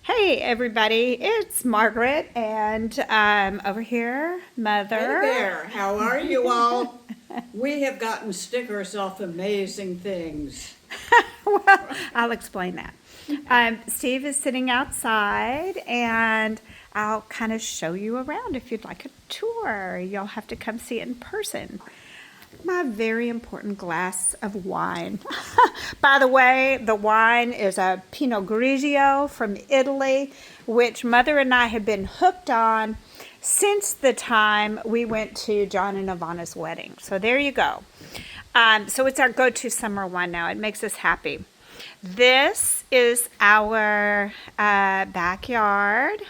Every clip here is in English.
Hey everybody, it's Margaret and over here, Mother. Hey there, how are you all? We have gotten stickers off Amazing Things. Well, I'll explain that. Steve is sitting outside and I'll kind of show you around if you'd like a tour. You'll have to come see it in person. My very important glass of wine. By the way, the wine is a Pinot Grigio from Italy, which Mother and I have been hooked on since the time we went to John and Ivana's wedding. So there you go. So it's our go-to summer wine now. It makes us happy. This is our backyard.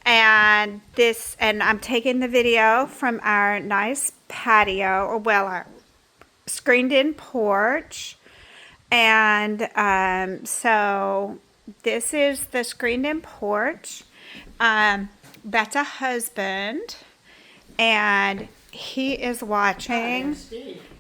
And I'm taking the video from our nice patio, or well, our screened-in porch. And so this is the screened-in porch. That's a husband, and he is watching.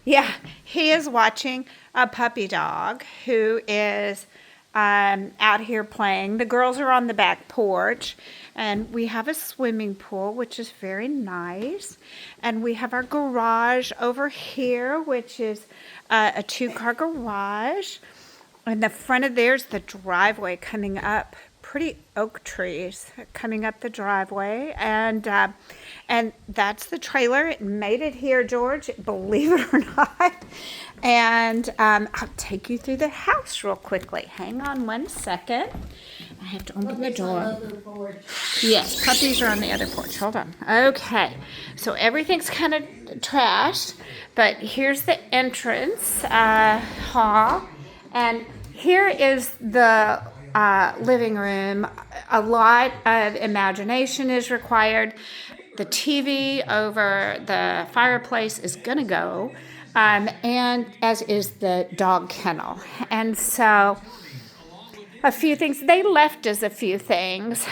Yeah, he is watching a puppy dog who is out here playing. The girls are on the back porch, and we have a swimming pool, which is very nice. And we have our garage over here, which is a two-car garage. And the front of there's the driveway coming up. Pretty oak trees coming up the driveway, and that's the trailer. It made it here, George, believe it or not. And I'll take you through the house real quickly. Hang on one second. I have to open the door. Yes, puppies are on the other porch. Hold on. Okay, so everything's kind of trashed, but here's the entrance hall, and here is the living room. A lot of imagination is required. The TV over the fireplace is gonna go, and as is the dog kennel. And so a few things, they left us a few things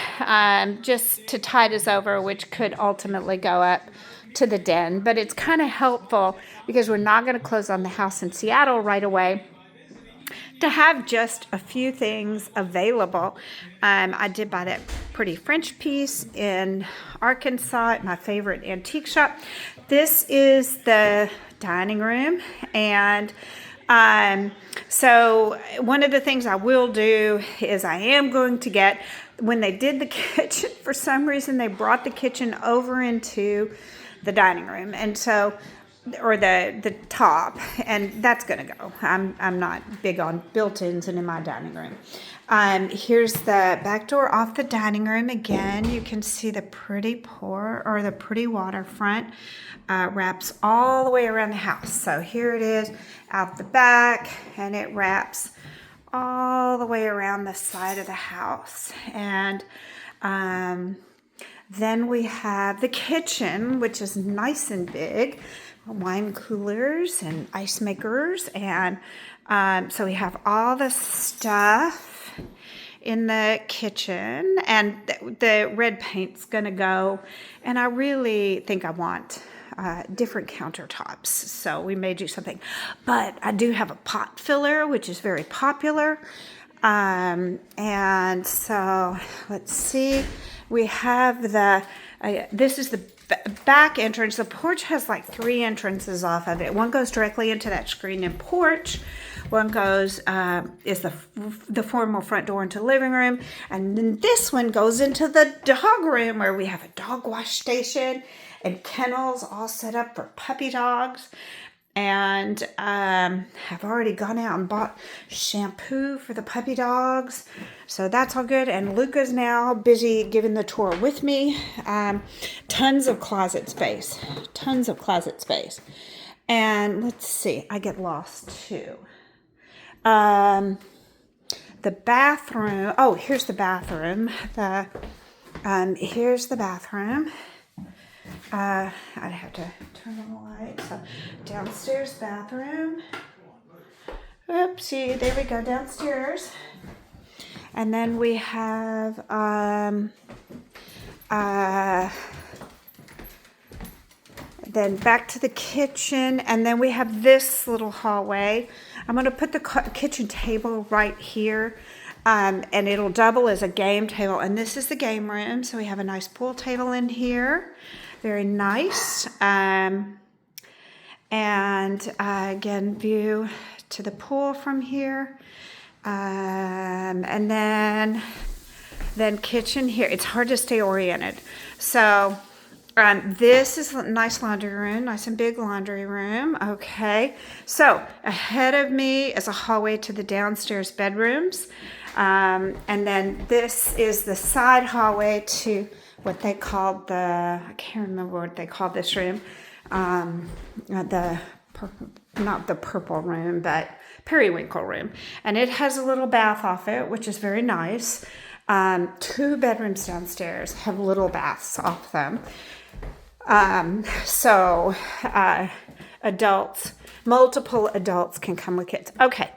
just to tide us over, which could ultimately go up to the den, but it's kind of helpful because we're not going to close on the house in Seattle right away, to have just a few things available. I did buy that pretty French piece in Arkansas at my favorite antique shop. This is the dining room, and so one of the things I will do is I am going to get, when they did the kitchen, for some reason they brought the kitchen over into the dining room, and so, or the top, and that's gonna go. I'm not big on built-ins and in my dining room. Here's the back door off the dining room. Again, you can see the pretty the pretty waterfront wraps all the way around the house. So here it is out the back, and it wraps all the way around the side of the house. And then we have the kitchen, which is nice and big. Wine coolers and ice makers, and so we have all the stuff in the kitchen, and the red paint's gonna go, and I really think I want different countertops, so we may do something. But I do have a pot filler, which is very popular, and so let's see, we have the this is the back entrance. The porch has like 3 entrances off of it. One goes directly into that screened-in porch. One goes is the formal front door into the living room, and then this one goes into the dog room, where we have a dog wash station and kennels all set up for puppy dogs. And have already gone out and bought shampoo for the puppy dogs, so that's all good. And Luca's now busy giving the tour with me. Tons of closet space, and let's see, I get lost too. The bathroom, oh, here's the bathroom. Here's the bathroom. I'd have to turn on the light. So downstairs bathroom. Oopsie, there we go, downstairs. And then we have then back to the kitchen, and then we have this little hallway. I'm going to put the kitchen table right here. And it'll double as a game table. And this is the game room. So we have a nice pool table in here. Very nice. And again, view to the pool from here. And then kitchen here. It's hard to stay oriented. So this is a nice laundry room, nice and big laundry room. Okay. So ahead of me is a hallway to the downstairs bedrooms. And then this is the side hallway to what they called I can't remember what they called this room. Not the purple room, but periwinkle room. And it has a little bath off it, which is very nice. 2 bedrooms downstairs have little baths off them. So multiple adults can come with kids. Okay,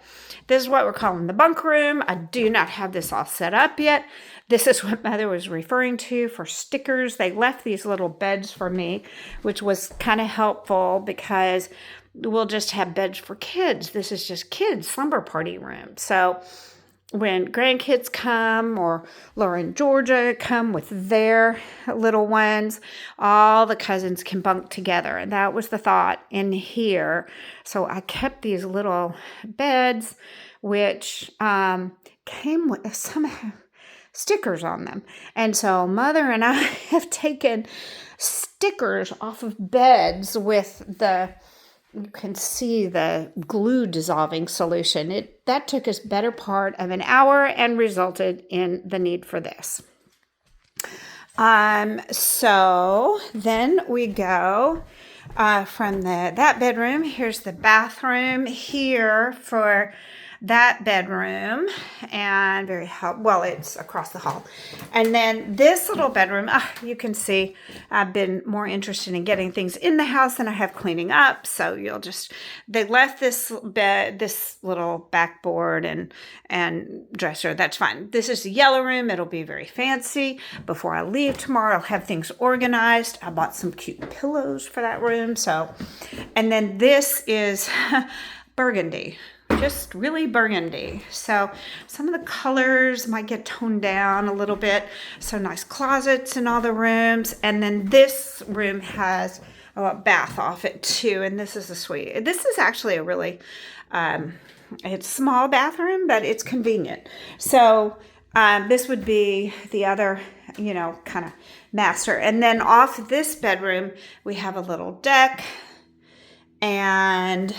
this is what we're calling the bunk room. I do not have this all set up yet. This is what Mother was referring to for stickers. They left these little beds for me, which was kind of helpful because we'll just have beds for kids. This is just kids' slumber party room. So when grandkids come or Laura and Georgia come with their little ones, all the cousins can bunk together. And that was the thought in here. So I kept these little beds, which came with some stickers on them. And so Mother and I have taken stickers off of beds with you can see the glue dissolving solution. That took us better part of an hour and resulted in the need for this. So then we go from that bedroom. Here's the bathroom here for that bedroom, and it's across the hall. And then this little bedroom, you can see I've been more interested in getting things in the house than I have cleaning up. So they left this little backboard and dresser. That's fine. This is the yellow room. It'll be very fancy. Before I leave tomorrow, I'll have things organized. I bought some cute pillows for that room. And then this is burgundy. Just really burgundy. So some of the colors might get toned down a little bit. So nice closets in all the rooms. And then this room has a bath off it too. And this is a suite. This is actually a really, it's small bathroom, but it's convenient. So this would be the other, kind of master. And then off this bedroom, we have a little deck. And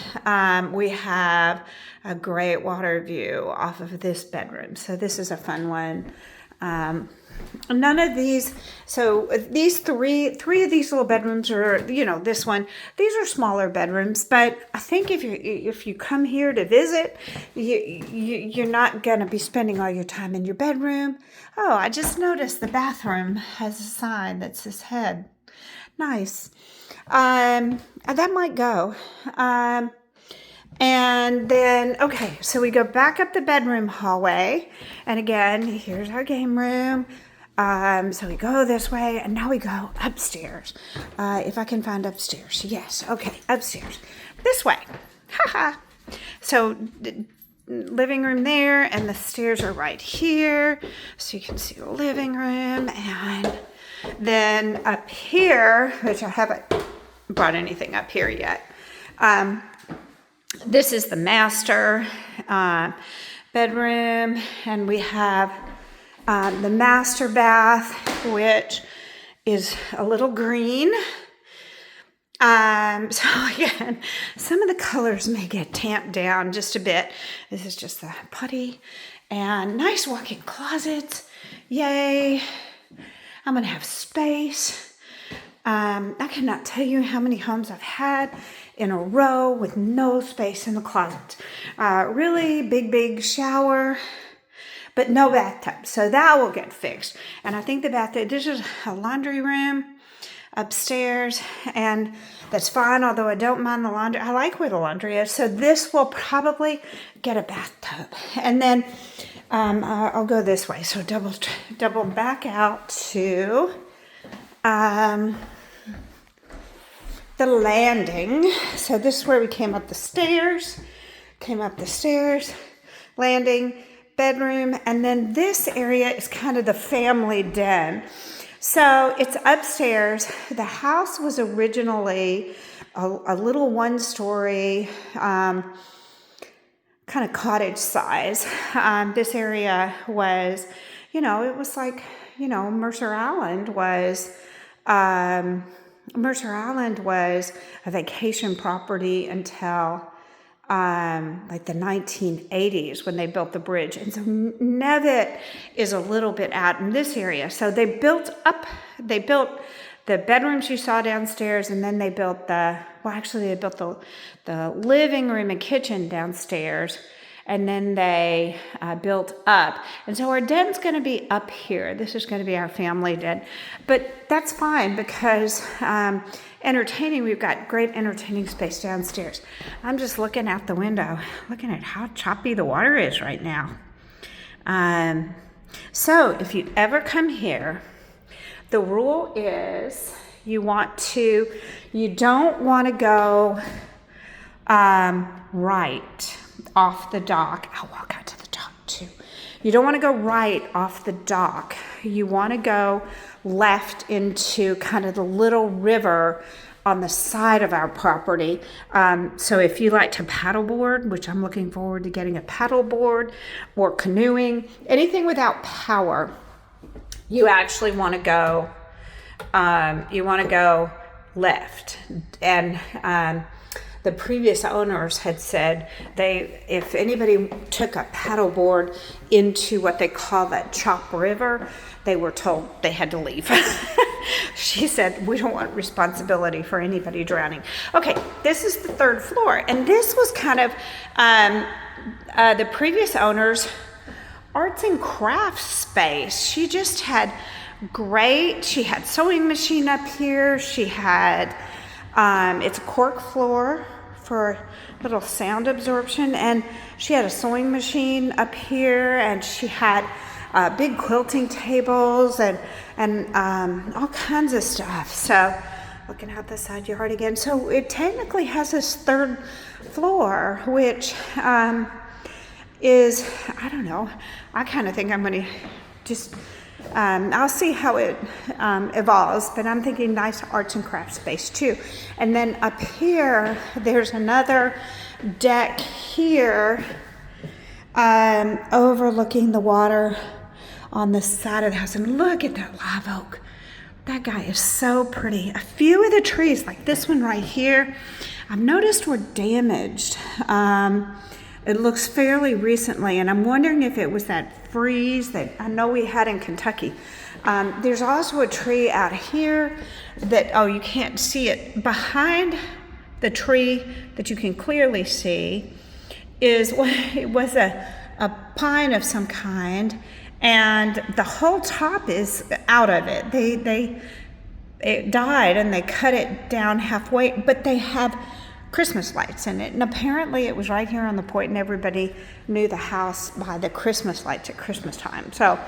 we have a great water view off of this bedroom. So this is a fun one. None of these, so these three of these little bedrooms are, this one, these are smaller bedrooms, but I think if you come here to visit, you're not going to be spending all your time in your bedroom. Oh, I just noticed the bathroom has a sign that says head. Nice. That might go. And then, okay, so we go back up the bedroom hallway. And again, here's our game room. So we go this way, and now we go upstairs. If I can find upstairs. Yes, okay, upstairs. This way. Haha. So the living room there, and the stairs are right here. So you can see the living room. And then up here, which I haven't brought anything up here yet. This is the master bedroom, and we have the master bath, which is a little green. So again, some of the colors may get tamped down just a bit. This is just the putty, and nice walk-in closets. Yay! I'm gonna have space. I cannot tell you how many homes I've had in a row with no space in the closet. Really big shower, but no bathtub. So that will get fixed. And I think the bathtub, this is a laundry room upstairs, and that's fine, although I don't mind the laundry. I like where the laundry is. So this will probably get a bathtub. And then I'll go this way. So double back out to the landing. So this is where we came up the stairs, landing, bedroom, and then this area is kind of the family den. So it's upstairs. The house was originally a little one-story, kind of cottage size. This area was, it was like, Mercer Island was a vacation property until like the 1980s when they built the bridge. And so Nevitt is a little bit out in this area. So they built the bedrooms you saw downstairs, and then they built the living room and kitchen downstairs, and then they built up. And so our den's going to be up here. This is going to be our family den. But that's fine because we've got great entertaining space downstairs. I'm just looking out the window, looking at how choppy the water is right now. So if you ever come here, the rule is you don't want to go right off the dock. I'll walk out to the dock too. You don't want to go right off the dock. You want to go left into kind of the little river on the side of our property. So if you like to paddleboard, which I'm looking forward to getting a paddleboard, or canoeing, anything without power, you actually want to go. Left. And the previous owners had said if anybody took a paddleboard into what they call that Chop River, they were told they had to leave. She said, we don't want responsibility for anybody drowning. Okay, this is the third floor. And this was kind of the previous owner's arts and crafts space. She just had she had sewing machine up here. She had, it's a cork floor for little sound absorption. And she had a sewing machine up here, and she had big quilting tables and all kinds of stuff. So looking out the side yard again. So it technically has this third floor, which is, I don't know, I kind of think I'm going to just, I'll see how it evolves, but I'm thinking nice arts and crafts space too. And then up here, there's another deck here overlooking the water on the side of the house. And look at that live oak. That guy is so pretty. A few of the trees, like this one right here, I've noticed were damaged. It looks fairly recently, and I'm wondering if it was that freeze that I know we had in Kentucky. There's also a tree out here that, you can't see it. Behind the tree that you can clearly see it was a pine of some kind, and the whole top is out of it. It died, and they cut it down halfway, but they have Christmas lights in it. And apparently it was right here on the point, and everybody knew the house by the Christmas lights at Christmas time. So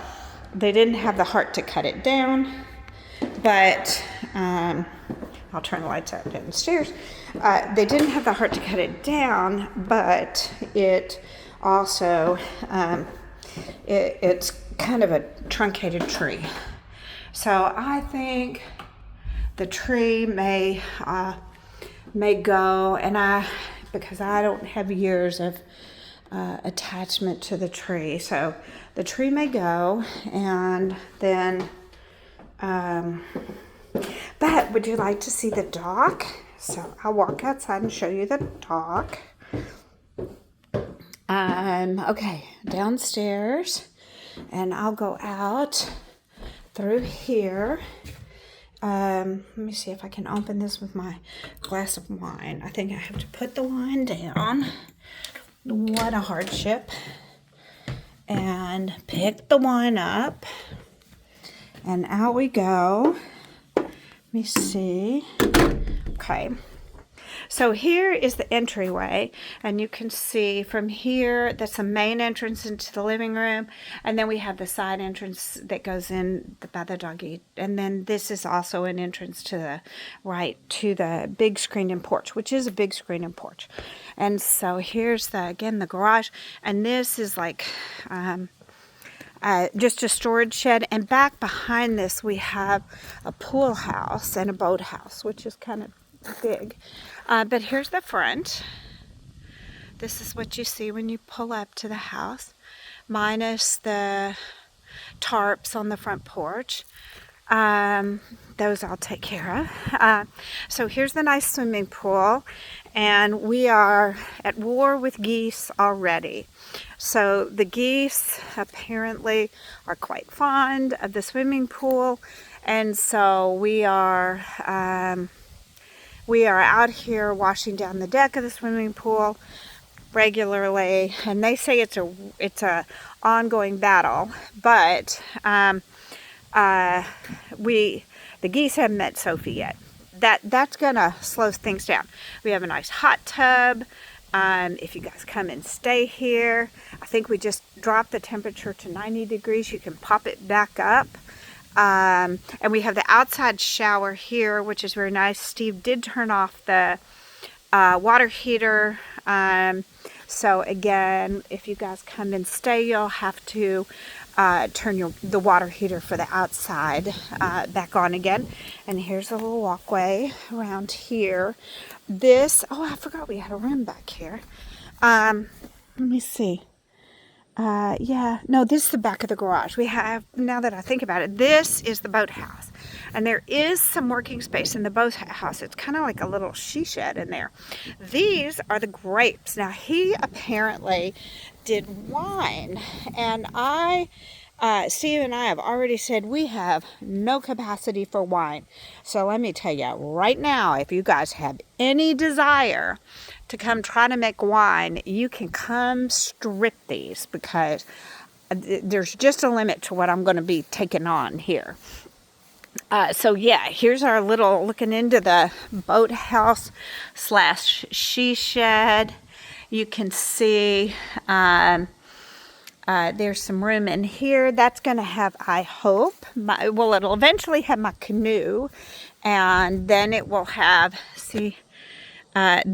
they didn't have the heart to cut it down, but I'll turn the lights out downstairs. They didn't have the heart to cut it down, but it also, it's kind of a truncated tree. So I think the tree may go, and because I don't have years of attachment to the tree, so the tree may go, and then but would you like to see the dock? So I'll walk outside and show you the dock. Okay, downstairs, and I'll go out through here. Let me see if I can open this with my glass of wine. I think I have to put the wine down. What a hardship. And pick the wine up. And out we go. Let me see. Okay. So here is the entryway, and you can see from here that's the main entrance into the living room, and then we have the side entrance that goes in by the doggy, and then this is also an entrance to the right to the big screen and porch, which is a big screen and porch. And so here's again the garage, and this is like just a storage shed, and back behind this we have a pool house and a boat house, which is kind of big. But here's the front. This is what you see when you pull up to the house, minus the tarps on the front porch. Those I'll take care of. So here's the nice swimming pool, and we are at war with geese already. So the geese apparently are quite fond of the swimming pool, and so we are out here washing down the deck of the swimming pool regularly, and they say it's a ongoing battle, but the geese haven't met Sophie yet. That's gonna slow things down. We have a nice hot tub. If you guys come and stay here, I think we just dropped the temperature to 90 degrees. You can pop it back up. And we have the outside shower here, which is very nice. Steve did turn off the water heater. So again, if you guys come and stay, you'll have to turn the water heater for the outside back on again. And here's a little walkway around here. I forgot we had a room back here. Let me see. This is the back of the garage. We have, now that I think about it, this is the boathouse. And there is some working space in the boathouse. It's kind of like a little she shed in there. These are the grapes. Now, he apparently did wine. And Steve and I have already said we have no capacity for wine. So let me tell you right now, if you guys have any desire to come try to make wine, you can come strip these, because there's just a limit to what I'm going to be taking on here. Here's our little looking into the boathouse / she shed. You can see there's some room in here. That's going to have, I hope, it'll eventually have my canoe, and then it will have, I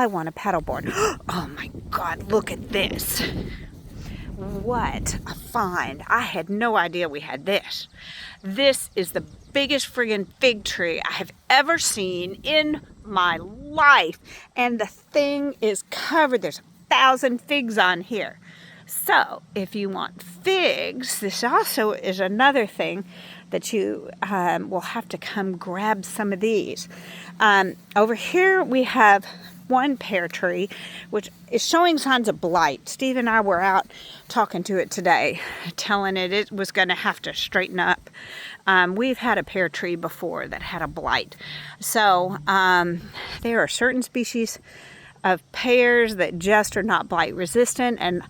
want a paddleboard. Oh my God, look at this. What a find. I had no idea we had this. This is the biggest friggin' fig tree I have ever seen in my life. And the thing is covered. There's 1,000 figs on here. So if you want figs, this also is another thing that you will have to come grab some of these. Over here we have one pear tree, which is showing signs of blight. Steve and I were out talking to it today, telling it was going to have to straighten up. We've had a pear tree before that had a blight. So there are certain species of pears that just are not blight resistant, and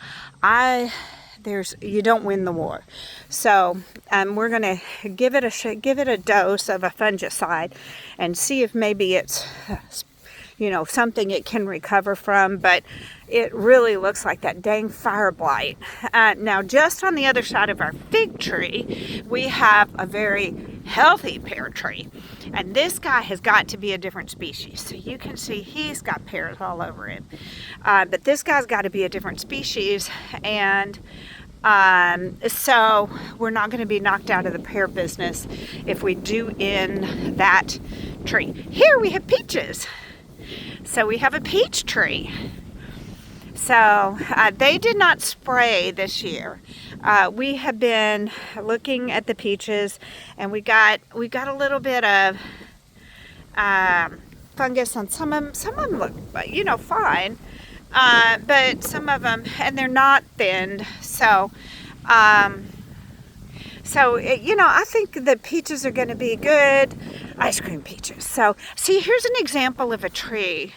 you don't win the war. So we're going to give it a dose of a fungicide and see if maybe it's something it can recover from, but it really looks like that dang fire blight. Now, just on the other side of our fig tree, we have a very healthy pear tree, and this guy has got to be a different species. So you can see he's got pears all over him, but this guy's got to be a different species, and so we're not going to be knocked out of the pear business if we do in that tree. Here we have peaches. So we have a peach tree. So they did not spray this year. We have been looking at the peaches, and we got a little bit of fungus on some of them. Some of them look, fine, but some of them, and they're not thinned. So, I think the peaches are going to be good. Ice cream peaches. So, see, here's an example of a tree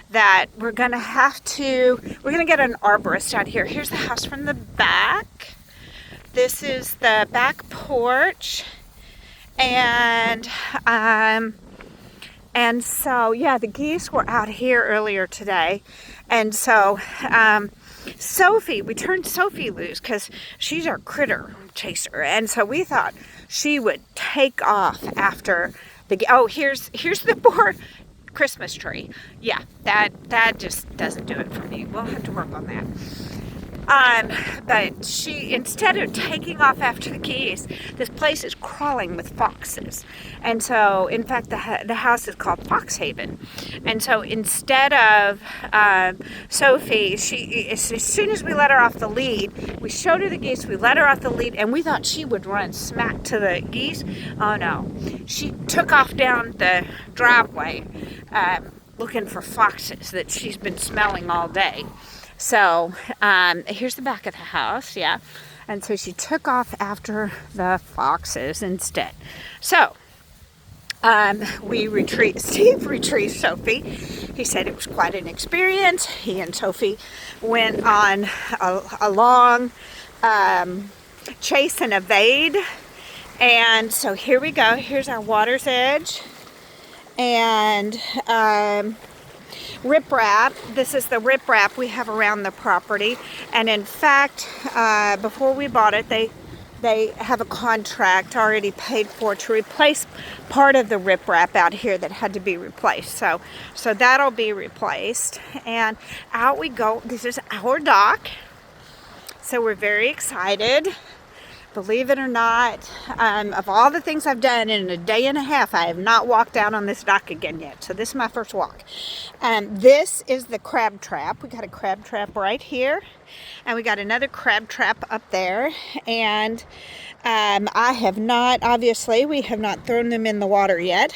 that we're going to get an arborist out here. Here's the house from the back. This is the back porch. And And so, yeah, the geese were out here earlier today. And so, Sophie, we turned Sophie loose because she's our critter chaser. And so we thought she would take off after oh, here's the poor Christmas tree. Yeah, that just doesn't do it for me. We'll have to work on that. But she, instead of taking off after the geese, this place is crawling with foxes. And so, in fact, the house is called Foxhaven. And so instead of Sophie, as soon as we let her off the lead, we showed her the geese, we let her off the lead, and we thought she would run smack to the geese. Oh no. She took off down the driveway looking for foxes that she's been smelling all day. So here's the back of the house, yeah. And so she took off after the foxes instead. So Steve retrieved Sophie. He said it was quite an experience. He and Sophie went on a long chase and evade. And so here we go. Here's our water's edge. And riprap. This is the riprap we have around the property, and in fact, before we bought it, they have a contract already paid for to replace part of the riprap out here that had to be replaced. So that'll be replaced, and out we go. This is our dock, so we're very excited. Believe it or not, of all the things I've done in a day and a half, I have not walked out on this dock again yet. So this is my first walk. This is the crab trap. We got a crab trap right here, and we got another crab trap up there. And I have not, obviously, we have not thrown them in the water yet.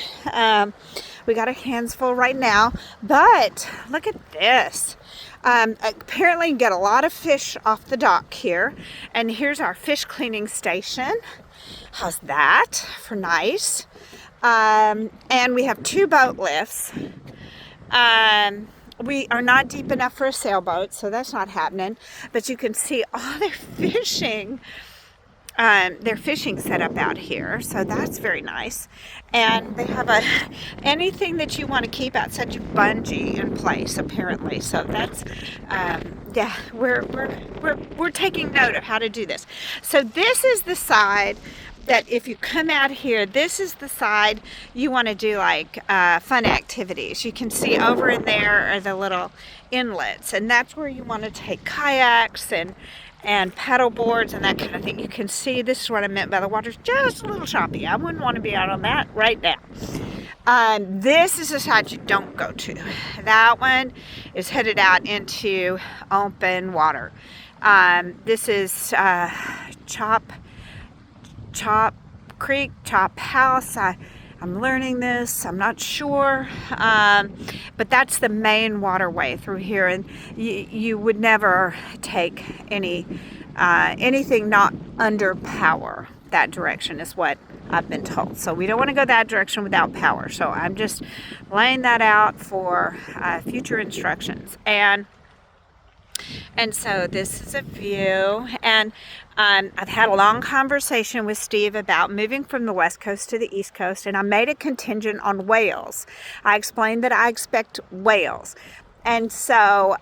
We got our hands full right now, but look at this. Apparently you get a lot of fish off the dock here, and here's our fish cleaning station. How's that for nice? And we have 2 boat lifts. We are not deep enough for a sailboat, so that's not happening, but you can see all their fishing set up out here, so that's very nice. And they have anything that you want to keep outside your bungee in place, apparently. So that's yeah, we're taking note of how to do this. So this is the side that if you come out here, this is the side you want to do like fun activities. You can see over in there are the little inlets, and that's where you want to take kayaks and paddle boards and that kind of thing. You can see, this is what I meant by the water's just a little choppy. I wouldn't want to be out on that right now. This is the side you don't go to. That one is headed out into open water. This is Chop Creek, Chop House. I'm learning this, I'm not sure, but that's the main waterway through here, and you would never take anything not under power that direction, is what I've been told. So we don't want to go that direction without power, so I'm just laying that out for future instructions. And so this is a view, and I've had a long conversation with Steve about moving from the West Coast to the East Coast, and I made a contingent on whales. I explained that I expect whales. And so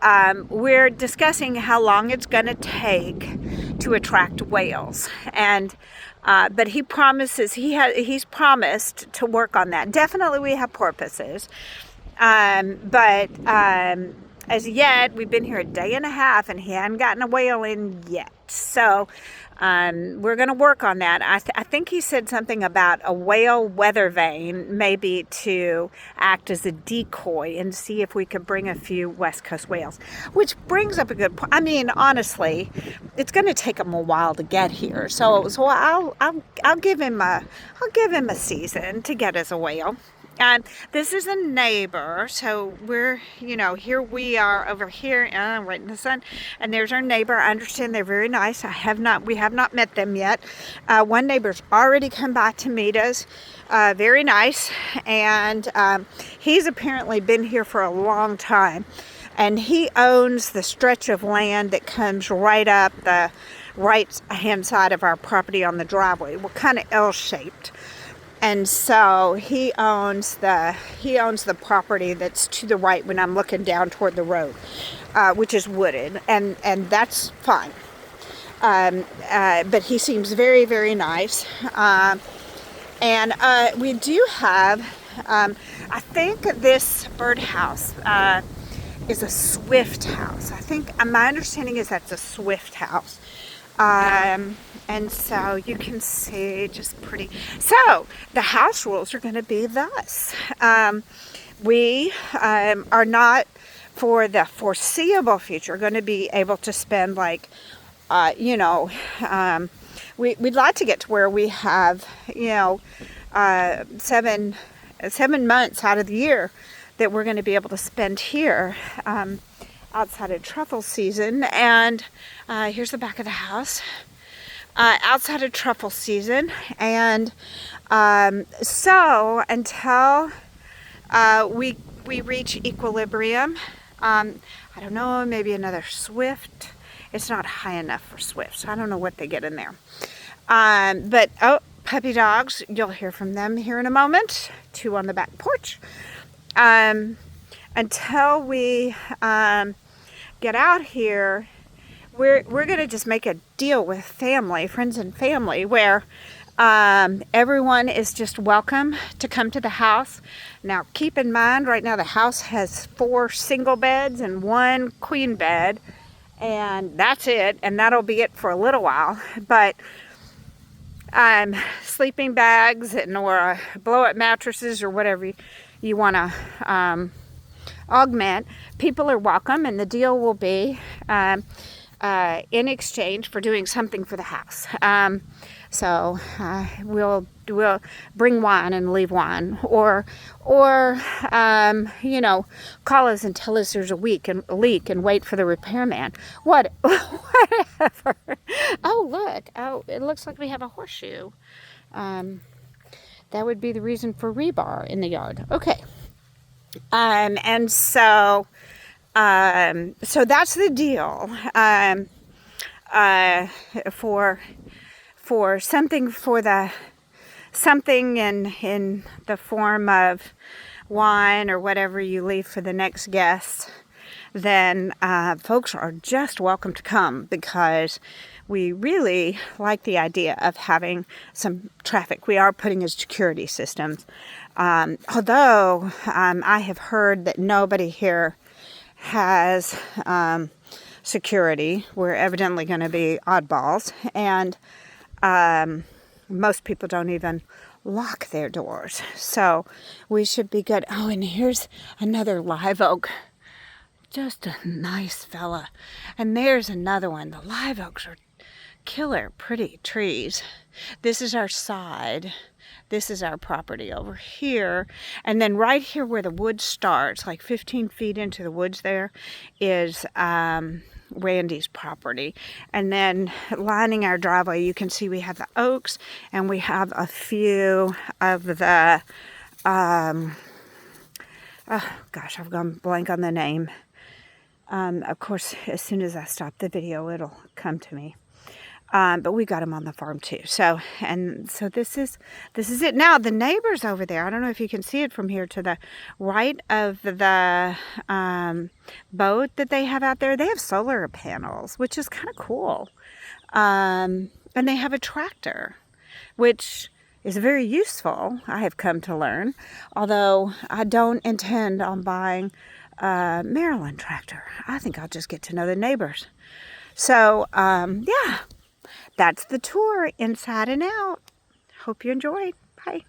we're discussing how long it's going to take to attract whales. And but he promises, he's promised to work on that. Definitely we have porpoises, but as yet, we've been here a day and a half, and he hadn't gotten a whale in yet. So we're going to work on that. I think he said something about a whale weather vane, maybe to act as a decoy and see if we could bring a few West Coast whales. Which brings up a good point. I mean, honestly, it's going to take them a while to get here. So I'll give him a season to get us a whale. And this is a neighbor, so we're, here we are over here, right in the sun, and there's our neighbor. I understand they're very nice. We have not met them yet. One neighbor's already come by to meet us, very nice, and he's apparently been here for a long time, and he owns the stretch of land that comes right up the right-hand side of our property on the driveway. We're kind of L-shaped. And so he owns the property that's to the right when I'm looking down toward the road, which is wooded, and that's fine. But he seems very, very nice. And we do have, I think this birdhouse is a swift house. I think my understanding is that's a swift house. And so you can see just pretty. So the house rules are going to be thus. We are not, for the foreseeable future, going to be able to spend like, we'd like to get to where we have, 7 months out of the year that we're going to be able to spend here outside of truffle season. And here's the back of the house. Outside of truffle season, and so until we reach equilibrium, I don't know, maybe another swift. It's not high enough for swifts. I don't know what they get in there. But puppy dogs, you'll hear from them here in a moment. 2 on the back porch. Until we get out here, we're going to just make a deal with friends and family, where everyone is just welcome to come to the house. Now, keep in mind, right now the house has 4 single beds and 1 queen bed, and that's it, and that'll be it for a little while. But sleeping bags or blow-up mattresses or whatever you want to augment, people are welcome, and the deal will be in exchange for doing something for the house. So we'll bring wine and leave wine, or call us and tell us there's a leak and wait for the repairman. Whatever. Oh, look. Oh, it looks like we have a horseshoe. That would be the reason for rebar in the yard. Okay. And so that's the deal. For something in the form of wine or whatever you leave for the next guest, then folks are just welcome to come, because we really like the idea of having some traffic. We are putting in security systems. Although I have heard that nobody here has security. We're evidently going to be oddballs, and most people don't even lock their doors, so we should be good. Oh, and here's another live oak, just a nice fella, and there's another one. The live oaks are killer pretty trees. This is our side. This is our property over here. And then right here where the woods starts, like 15 feet into the woods there, is Randy's property. And then lining our driveway, you can see we have the oaks, and we have a few of the, oh gosh, I've gone blank on the name. Of course, as soon as I stop the video, it'll come to me. But we got them on the farm too. So this is it. Now the neighbors over there, I don't know if you can see it from here to the right of the boat that they have out there. They have solar panels, which is kind of cool. And they have a tractor, which is very useful, I have come to learn. Although I don't intend on buying a Maryland tractor. I think I'll just get to know the neighbors. So, yeah. That's the tour inside and out. Hope you enjoyed. Bye.